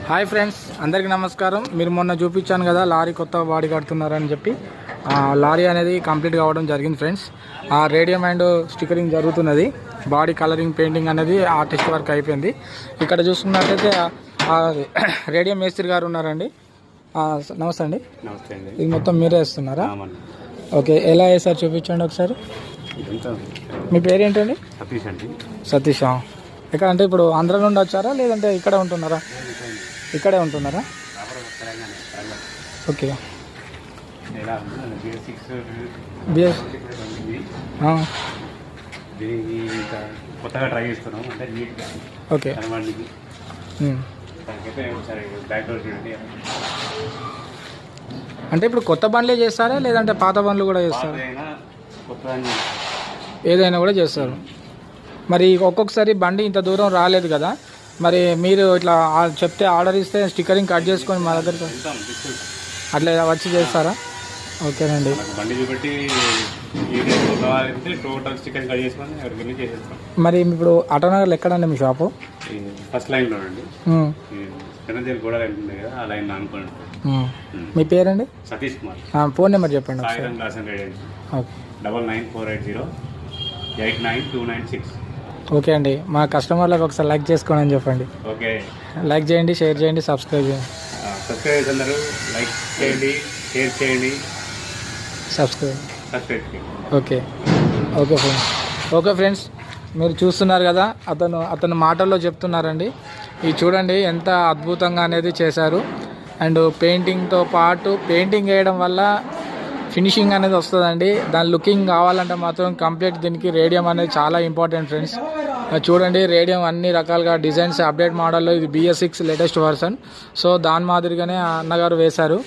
Hi friends, అందరికీ నమస్కారం. మీరు మొన్న చూపించాను కదా లారీ కొత్త బాడీ కడుతున్నారని చెప్పి. లారీ అనేది కంప్లీట్ కావడం జరిగింది ఫ్రెండ్స్. రేడియం అండ్ స్టిక్కరింగ్ జరుగుతున్నది. బాడీ కలరింగ్ పెయింటింగ్ అనేది ఆర్టిస్ట్ వర్క్ అయిపోయింది. ఇక్కడ చూసుకున్నట్టయితే రేడియం మేస్త్రి గారు ఉన్నారండి. నమస్తే అండి. ఇది మొత్తం మీరే వేస్తున్నారా? ఓకే, ఎలా వేసారు చూపించండి ఒకసారి. మీ పేరేంటండి? సతీష్ అండి. సతీష్. ఎక్కడ అంటే ఇప్పుడు ఆంధ్ర నుండి వచ్చారా లేదంటే ఇక్కడే ఉంటున్నారా? ఇక్కడే ఉంటున్నారా? ఓకే. కొత్తగా ట్రై చేస్తున్నాం అంటే నీట్గా. ఓకే. అంటే ఇప్పుడు కొత్త బండ్లే చేస్తారా లేదంటే పాత బండ్లు కూడా చేస్తారా? ఏదైనా కూడా చేస్తారు. మరి ఒక్కొక్కసారి బండి ఇంత దూరం రాలేదు కదా, మరి మీరు ఇట్లా చెప్తే ఆర్డర్ ఇస్తే స్టిక్కరింగ్ కట్ చేసుకొని మా దగ్గర అట్లా వచ్చి చేస్తారా? ఓకేనండి. మరి ఇప్పుడు ఆటోనగర్లో ఎక్కడండి మీ షాపు? ఫస్ట్ లైన్లో అండి. గోడ లైన్ ఉంది కదా, ఆ లైన్ అనుకోండి. మీ పేరండి? సతీష్ కుమార్. ఫోన్ నెంబర్ చెప్పండి. 9948089296. ఓకే అండి. మా కస్టమర్లకు ఒకసారి లైక్ చేసుకోండి అని చెప్పండి. ఓకే, లైక్ చేయండి, షేర్ చేయండి, సబ్స్క్రైబ్ చేయండి. అందరూ లైక్ చేయండి, షేర్ చేయండి, సబ్స్క్రైబ్ చేయండి. Okay okay friends. Okay friends, మీరు చూస్తున్నారు కదా, అతను మాటల్లో చెప్తున్నారండి. ఇది చూడండి ఎంత అద్భుతంగా అనేది చేశారు. అండ్ పెయింటింగ్తో పాటు పెయింటింగ్ వేయడం వల్ల ఫినిషింగ్ అనేది వస్తుందండి. దాని లుకింగ్ కావాలంటే మాత్రం కంప్లీట్ దీనికి రేడియం అనేది చాలా ఇంపార్టెంట్ ఫ్రెండ్స్. చూడండి, రేడియం అన్ని రకాలుగా డిజైన్స్ అప్డేట్ మోడల్లో ఇది BS6 లేటెస్ట్ వర్షన్. సో దాని మాదిరిగానే అన్నగారు వేశారు.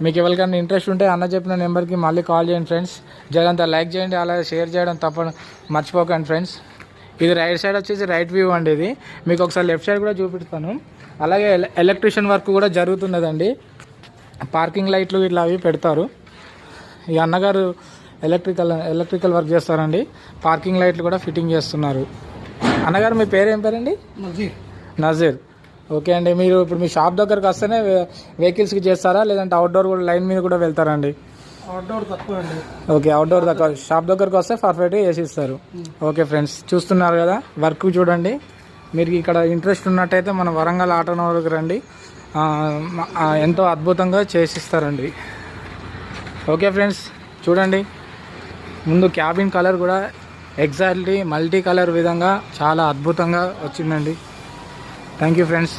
మీకు ఎవరికైనా ఇంట్రెస్ట్ ఉంటే అన్న చెప్పిన నెంబర్కి మళ్ళీ కాల్ చేయండి ఫ్రెండ్స్. జరంతా లైక్ చేయండి, అలాగే షేర్ చేయడం మర్చిపోకండి ఫ్రెండ్స్. ఇది రైట్ సైడ్ వచ్చేసి రైట్ వ్యూ అండి. ఇది మీకు ఒకసారి లెఫ్ట్ సైడ్ కూడా చూపిస్తాను. అలాగే ఎలక్ట్రిషియన్ వర్క్ కూడా జరుగుతున్నదండి. పార్కింగ్ లైట్లు ఇట్లా అవి పెడతారు. ఈ అన్నగారు ఎలక్ట్రికల్ వర్క్ చేస్తారండి. పార్కింగ్ లైట్లు కూడా ఫిట్టింగ్ చేస్తున్నారు. అన్నగారు మీ పేరు ఏం పేరండి? నజీర్. ఓకే అండి. మీరు ఇప్పుడు మీ షాప్ దగ్గరకు వస్తేనే వెహికల్స్కి చేస్తారా లేదంటే అవుట్డోర్ కూడా లైన్ మీద కూడా వెళ్తారండి? అవుట్డోర్ తక్కువ అండి. ఓకే, అవుట్డోర్ తక్కువ. షాప్ దగ్గరకు వస్తే పర్ఫెక్ట్గా వేసి ఇస్తారు. ఓకే ఫ్రెండ్స్, చూస్తున్నారు కదా వర్క్ చూడండి. మీరు ఇక్కడ ఇంట్రెస్ట్ ఉన్నట్టయితే మన వరంగల్ ఆటోనగర్కి రండి. ఎంతో అద్భుతంగా చేసిస్తారండి. ఓకే ఫ్రెండ్స్, చూడండి ముందు క్యాబిన్ కలర్ కూడా ఎగ్జాక్ట్లీ మల్టీ కలర్ విధంగా చాలా అద్భుతంగా వచ్చిందండి. Thank you friends.